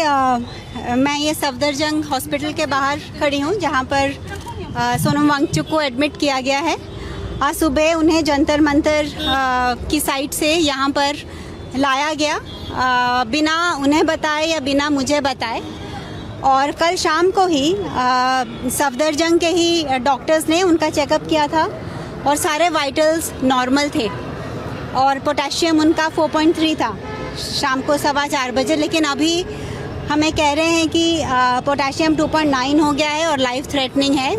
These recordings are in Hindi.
मैं ये सफदरजंग हॉस्पिटल के बाहर खड़ी हूँ जहाँ पर सोनम वांगचुक को एडमिट किया गया है। आज सुबह उन्हें जंतर मंतर की साइड से यहाँ पर लाया गया बिना उन्हें बताए या बिना मुझे बताए। और कल शाम को ही सफदरजंग के ही डॉक्टर्स ने उनका चेकअप किया था और सारे वाइटल्स नॉर्मल थे और पोटेशियम उनका 4.3 था शाम को 4:15 बजे। लेकिन अभी हमें कह रहे हैं कि पोटेशियम 2.9 हो गया है और लाइफ थ्रेटनिंग है।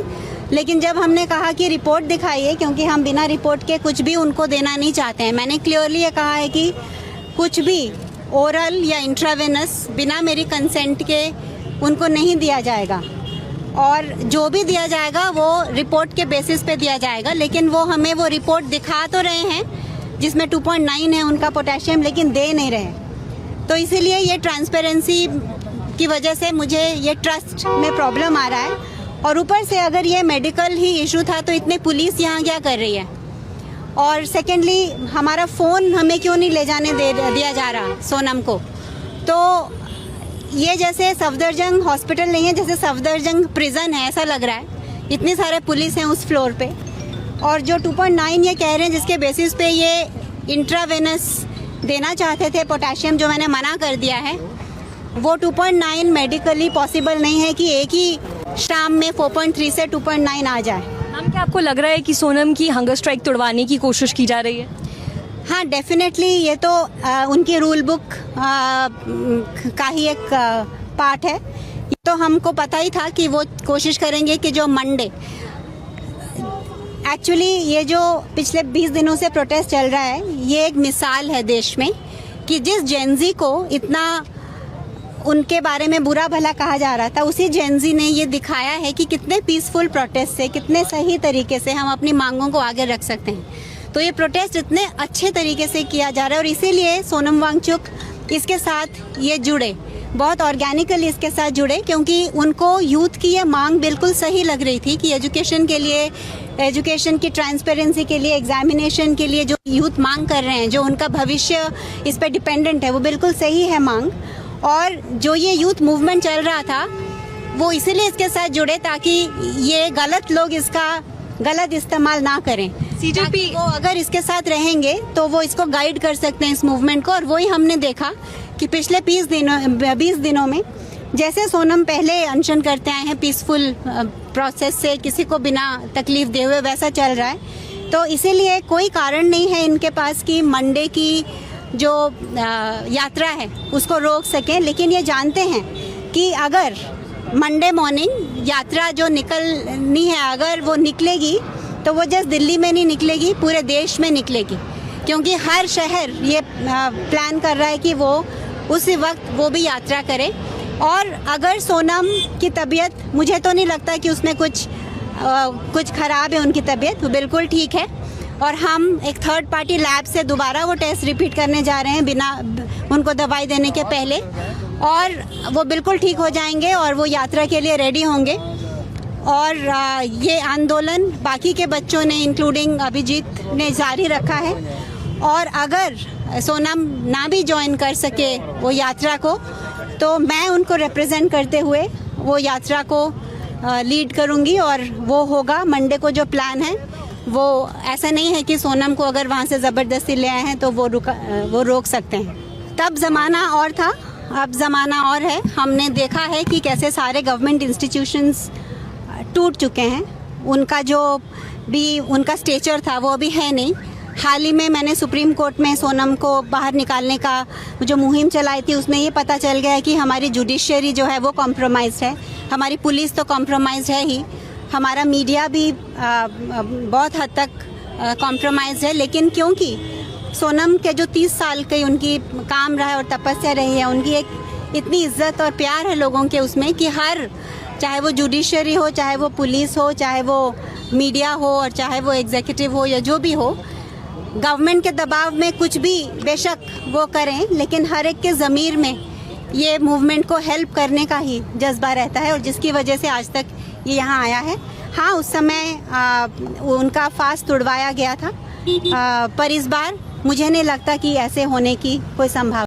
लेकिन जब हमने कहा कि रिपोर्ट दिखाइए, क्योंकि हम बिना रिपोर्ट के कुछ भी उनको देना नहीं चाहते हैं, मैंने क्लियरली ये कहा है कि कुछ भी ओरल या इंट्रावेनस बिना मेरी कंसेंट के उनको नहीं दिया जाएगा और जो भी दिया जाएगा वो रिपोर्ट के बेसिस पे दिया जाएगा। लेकिन वो हमें वो रिपोर्ट दिखा तो रहे हैं जिसमें 2.9 है उनका पोटेशियम, लेकिन दे नहीं रहे। तो इसीलिए ये ट्रांसपेरेंसी की वजह से मुझे ये ट्रस्ट में प्रॉब्लम आ रहा है। और ऊपर से अगर ये मेडिकल ही इशू था तो इतने पुलिस यहाँ क्या कर रही है? और सेकेंडली हमारा फ़ोन हमें क्यों नहीं ले जाने दिया जा रहा सोनम को? तो ये जैसे सफदरजंग हॉस्पिटल नहीं है, जैसे सफदरजंग प्रिजन है ऐसा लग रहा है। इतने सारे पुलिस हैं उस फ्लोर पे और जो 2.9 ये कह रहे हैं जिसके बेसिस पे ये इंट्रावेनस देना चाहते थे पोटेशियम, जो मैंने मना कर दिया है, वो 2.9 मेडिकली पॉसिबल नहीं है कि एक ही शाम में 4.3 से 2.9 आ जाए। मैम, क्या आपको लग रहा है कि सोनम की हंगर स्ट्राइक तोड़वाने की कोशिश की जा रही है? हाँ, डेफिनेटली ये तो उनकी रूल बुक का ही एक पार्ट है। ये तो हमको पता ही था कि वो कोशिश करेंगे कि जो मंडे, एक्चुअली ये जो पिछले 20 दिनों से प्रोटेस्ट चल रहा है, ये एक मिसाल है देश में कि जिस जेनजी को इतना उनके बारे में बुरा भला कहा जा रहा था, उसी जेनजी ने ये दिखाया है कि कितने पीसफुल प्रोटेस्ट से, कितने सही तरीके से हम अपनी मांगों को आगे रख सकते हैं। तो ये प्रोटेस्ट इतने अच्छे तरीके से किया जा रहा है और इसीलिए सोनम वांगचुक इसके साथ ये जुड़े, बहुत ऑर्गेनिकली इसके साथ जुड़े, क्योंकि उनको यूथ की ये मांग बिल्कुल सही लग रही थी कि एजुकेशन के लिए, एजुकेशन की ट्रांसपेरेंसी के लिए, एग्जामिनेशन के लिए जो यूथ मांग कर रहे हैं, जो उनका भविष्य इस पर डिपेंडेंट है, वो बिल्कुल सही है मांग। और जो ये यूथ मूवमेंट चल रहा था वो इसीलिए इसके साथ जुड़े ताकि ये गलत लोग इसका गलत इस्तेमाल ना करें। सीजेपी वो अगर इसके साथ रहेंगे तो वो इसको गाइड कर सकते हैं इस मूवमेंट को। और वही हमने देखा कि पिछले 20 दिनों में जैसे सोनम पहले अनशन करते आए हैं पीसफुल प्रोसेस से, किसी को बिना तकलीफ दे हुए, वैसा चल रहा है। तो इसीलिए कोई कारण नहीं है इनके पास कि मंडे की जो यात्रा है उसको रोक सकें। लेकिन ये जानते हैं कि अगर मंडे मॉर्निंग यात्रा जो निकलनी है, अगर वो निकलेगी तो वो जस्ट दिल्ली में नहीं निकलेगी, पूरे देश में निकलेगी, क्योंकि हर शहर ये प्लान कर रहा है कि वो उसी वक्त वो भी यात्रा करे। और अगर सोनम की तबीयत, मुझे तो नहीं लगता कि उसमें कुछ ख़राब है उनकी तबीयत, वो बिल्कुल ठीक है। और हम एक थर्ड पार्टी लैब से दोबारा वो टेस्ट रिपीट करने जा रहे हैं बिना उनको दवाई देने के पहले, और वो बिल्कुल ठीक हो जाएंगे और वो यात्रा के लिए रेडी होंगे। और ये आंदोलन बाकी के बच्चों ने, इंक्लूडिंग अभिजीत ने, जारी रखा है। और अगर सोनम ना भी ज्वाइन कर सके वो यात्रा को, तो मैं उनको रिप्रेजेंट करते हुए वो यात्रा को लीड करूंगी और वो होगा मंडे को। जो प्लान है वो ऐसा नहीं है कि सोनम को अगर वहाँ से ज़बरदस्ती ले आए हैं तो वो रोक सकते हैं। तब ज़माना और था, अब ज़माना और है। हमने देखा है कि कैसे सारे गवर्नमेंट इंस्टीट्यूशंस टूट चुके हैं, उनका जो भी उनका स्टेचर था वो अभी है नहीं। हाल ही में मैंने सुप्रीम कोर्ट में सोनम को बाहर निकालने का जो मुहिम चलाई थी, उसमें ये पता चल गया है कि हमारी जुडिशरी जो है वो कॉम्प्रोमाइज़ है, हमारी पुलिस तो कॉम्प्रोमाइज़ है ही, हमारा मीडिया भी बहुत हद तक कॉम्प्रोमाइज़ है। लेकिन क्योंकि सोनम के जो 30 साल की उनकी काम रहा है और तपस्या रही है, उनकी एक इतनी इज्जत और प्यार है लोगों के उसमें कि हर, चाहे वो जुडिशरी हो, चाहे वो पुलिस हो, चाहे वो मीडिया हो और चाहे वो एग्जीक्यूटिव हो या जो भी हो, गवर्नमेंट के दबाव में कुछ भी बेशक वो करें, लेकिन हर एक के ज़मीर में ये मूवमेंट को हेल्प करने का ही जज्बा रहता है और जिसकी वजह से आज तक ये यहाँ आया है। हाँ, उस समय उनका फास्ट तुड़वाया गया था, पर इस बार मुझे नहीं लगता कि ऐसे होने की कोई संभावना